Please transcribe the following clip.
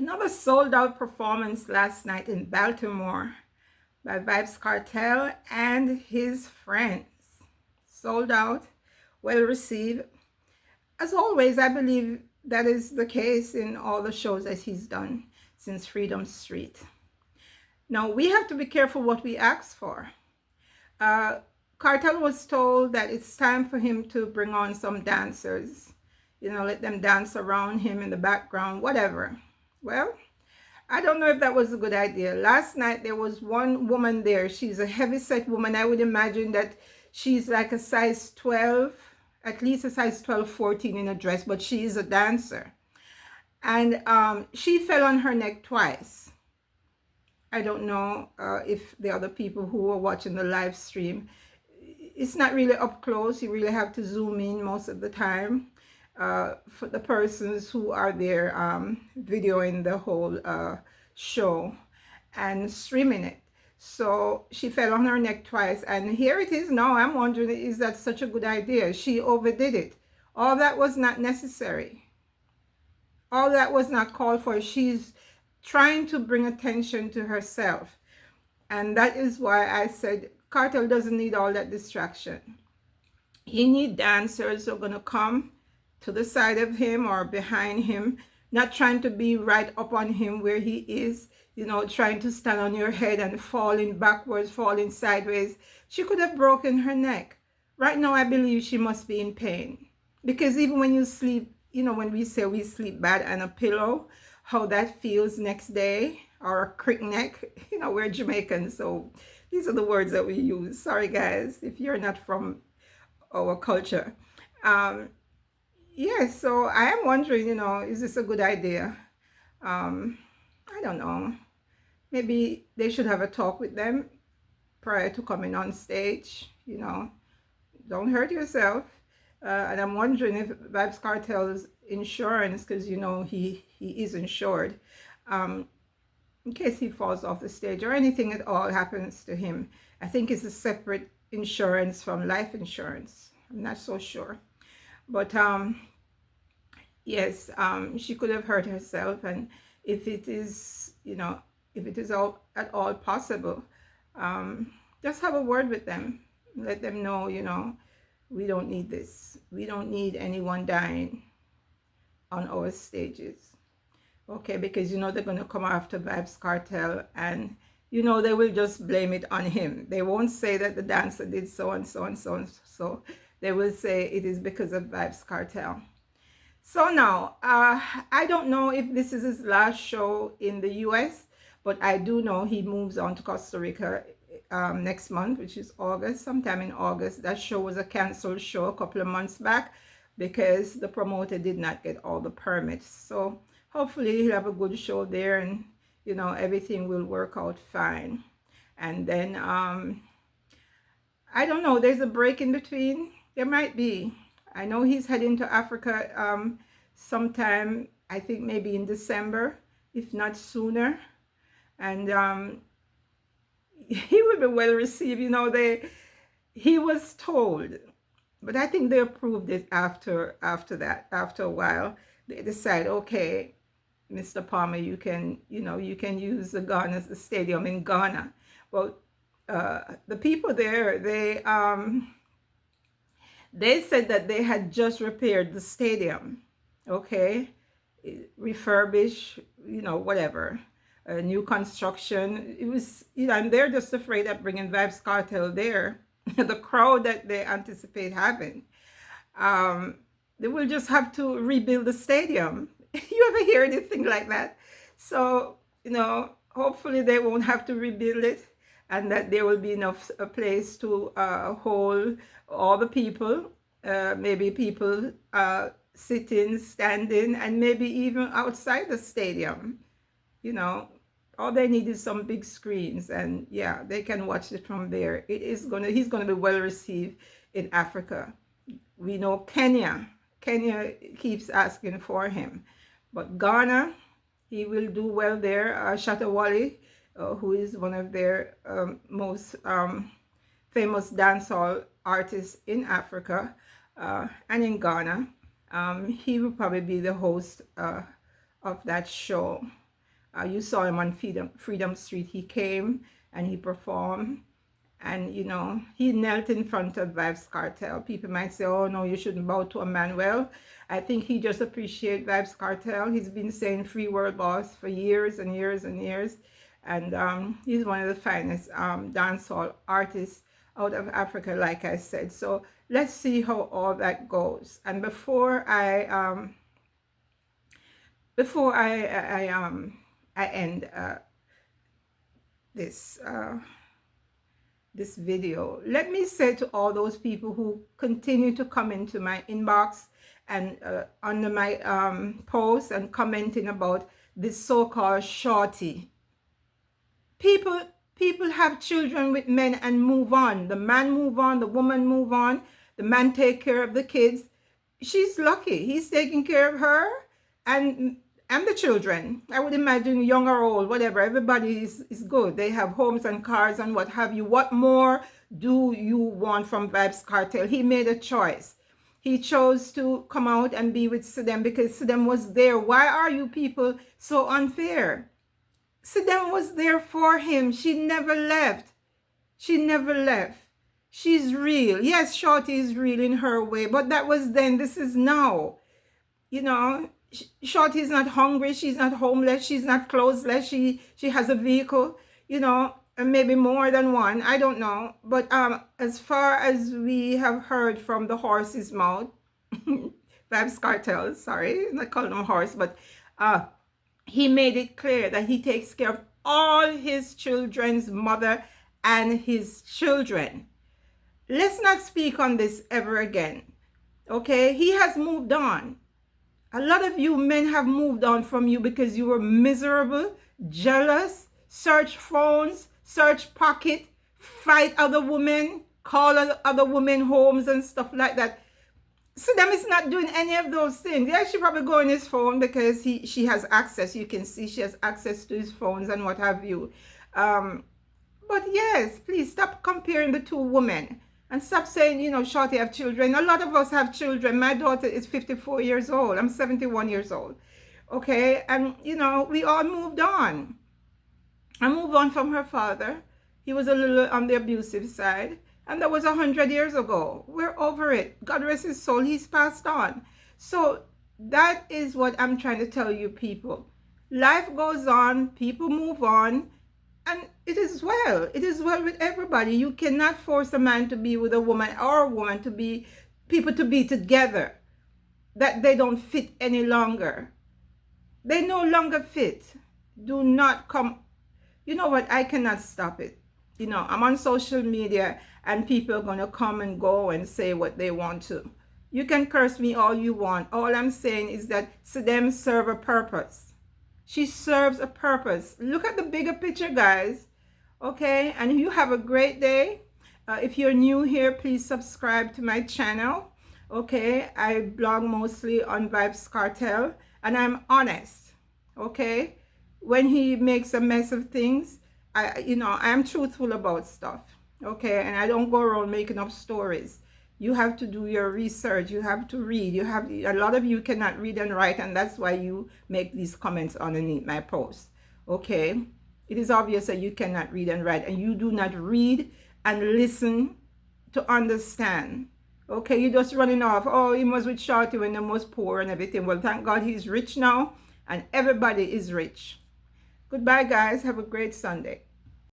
Another sold out performance last night in Baltimore by Vibes Cartel and his friends. Sold out, well received. As always, I believe that is the case in all the shows that he's done since Freedom Street. Now, we have to be careful what we ask for. Cartel was told that it's time for him to bring on some dancers, let them dance around him in the background, whatever. Well, I don't know if that was a good idea. Last night, there was one woman there. She's a heavy-set woman. I would imagine that she's like a size 12, at least a size 12, 14 in a dress, but she is a dancer. And she fell on her neck twice. I don't know if the other people who were watching the live stream, it's not really up close. You really have to zoom in most of the time for the persons who are there videoing the whole show and streaming it. So she fell on her neck twice, and here it is now. I'm wondering, is that such a good idea? She overdid it. All that was not necessary. All that was not called for. She's trying to bring attention to herself. And that is why I said Cartel doesn't need all that distraction. He needs dancers who are going to come to the side of him or behind him, not trying to be right up on him where he is, trying to stand on your head and falling backwards, falling sideways. She could have broken her neck. Right now, I believe she must be in pain. Because even when you sleep, when we say we sleep bad on a pillow, how that feels next day, or a crick neck, we're Jamaicans, so these are the words that we use. Sorry, guys, if you're not from our culture. Yes, so I am wondering, is this a good idea? I don't know. Maybe they should have a talk with them prior to coming on stage, Don't hurt yourself. And I'm wondering if Vibes Cartel's insurance, because, he is insured, in case he falls off the stage or anything at all happens to him. I think it's a separate insurance from life insurance. I'm not so sure. But yes, she could have hurt herself, and if it is, if it is at all possible, just have a word with them. Let them know, we don't need this. We don't need anyone dying on our stages. Okay, because they're going to come after Vibes Cartel, and they will just blame it on him. They won't say that the dancer did so and so and so and so. They will say it is because of Vibes Cartel. So now, I don't know if this is his last show in the US, but I do know he moves on to Costa Rica next month, which is August, sometime in August. That show was a canceled show a couple of months back because the promoter did not get all the permits. So hopefully he'll have a good show there, and everything will work out fine. And then I don't know, there's a break in between. There might be. I know he's heading to Africa sometime, I think maybe in December, if not sooner. And he will be well received. He was told, but I think they approved it after that. After a while, they decide, okay, Mr. Palmer, you can use the stadium in Ghana. Well, the people there, they said that they had just repaired the stadium, okay, refurbish, whatever, new construction. It was, and they're just afraid of bringing Vibes Cartel there. The crowd that they anticipate having, they will just have to rebuild the stadium. You ever hear anything like that? So, hopefully they won't have to rebuild it, and that there will be enough a place to hold all the people, maybe people sitting, standing, and maybe even outside the stadium. All they need is some big screens, and yeah, they can watch it from there. He's gonna be well received in Africa. We know Kenya keeps asking for him, but Ghana, he will do well there. Shatawale, who is one of their most famous dancehall artists in Africa and in Ghana, he will probably be the host of that show. You saw him on Freedom Street. He came and he performed. And, you know, he knelt in front of Vybz Cartel. People might say, oh, no, you shouldn't bow to a man. Well, I think he just appreciates Vybz Cartel. He's been saying free world boss for years and years and years. And he's one of the finest dancehall artists out of Africa, like I said. So let's see how all that goes. And before I end this video, let me say to all those people who continue to come into my inbox and under my posts and commenting about this so-called shorty. People have children with men and move on. The man move on, the woman move on, the man take care of the kids. She's lucky. He's taking care of her and the children. I would imagine young or old, whatever, everybody is good. They have homes and cars and what have you. What more do you want from Vybz Cartel? He made a choice. He chose to come out and be with Saddam because Saddam was there. Why are you people so unfair? Saddam was there for him. She never left. She never left. She's real. Yes, Shorty is real in her way, but that was then. This is now. You know, Shorty is not hungry. She's not homeless. She's not clothesless. She has a vehicle, you know, and maybe more than one. I don't know. But as far as we have heard from the horse's mouth, Vybz Cartel, sorry, I'm not calling him horse, but he made it clear that he takes care of all his children's mother and his children. Let's not speak on this ever again. Okay? He has moved on. A lot of you men have moved on from you because you were miserable, jealous, search phones, search pocket, fight other women, call other women homes and stuff like that. Saddam is not doing any of those things. Yeah, she probably go on his phone because she has access. You can see she has access to his phones and what have you. But yes, please stop comparing the two women and stop saying, you know, Shorty have children. A lot of us have children. My daughter is 54 years old. I'm 71 years old. Okay, and you know, we all moved on. I moved on from her father. He was a little on the abusive side. And that was 100 years ago. We're over it. God rest his soul. He's passed on. So that is what I'm trying to tell you people. Life goes on. People move on. And it is well. It is well with everybody. You cannot force a man to be with a woman or a woman to be, people to be together. That they don't fit any longer. They no longer fit. Do not come. You know what? I cannot stop it. You know, I'm on social media and people are going to come and go and say what they want to. You can curse me all you want. All I'm saying is that Saddam serves a purpose. She serves a purpose. Look at the bigger picture, guys. Okay? And you have a great day. If you're new here, please subscribe to my channel. Okay? I blog mostly on Vybz Cartel. And I'm honest. Okay? When he makes a mess of things, I'm truthful about stuff. Okay, and I don't go around making up stories. You have to do your research. You have to read. A lot of you cannot read and write, and that's why you make these comments underneath my post. Okay, it is obvious that you cannot read and write, and you do not read and listen to understand. Okay, you're just running off. Oh, he was with Shorty when they was poor and everything. Well, thank God he's rich now, and everybody is rich. Goodbye, guys. Have a great Sunday.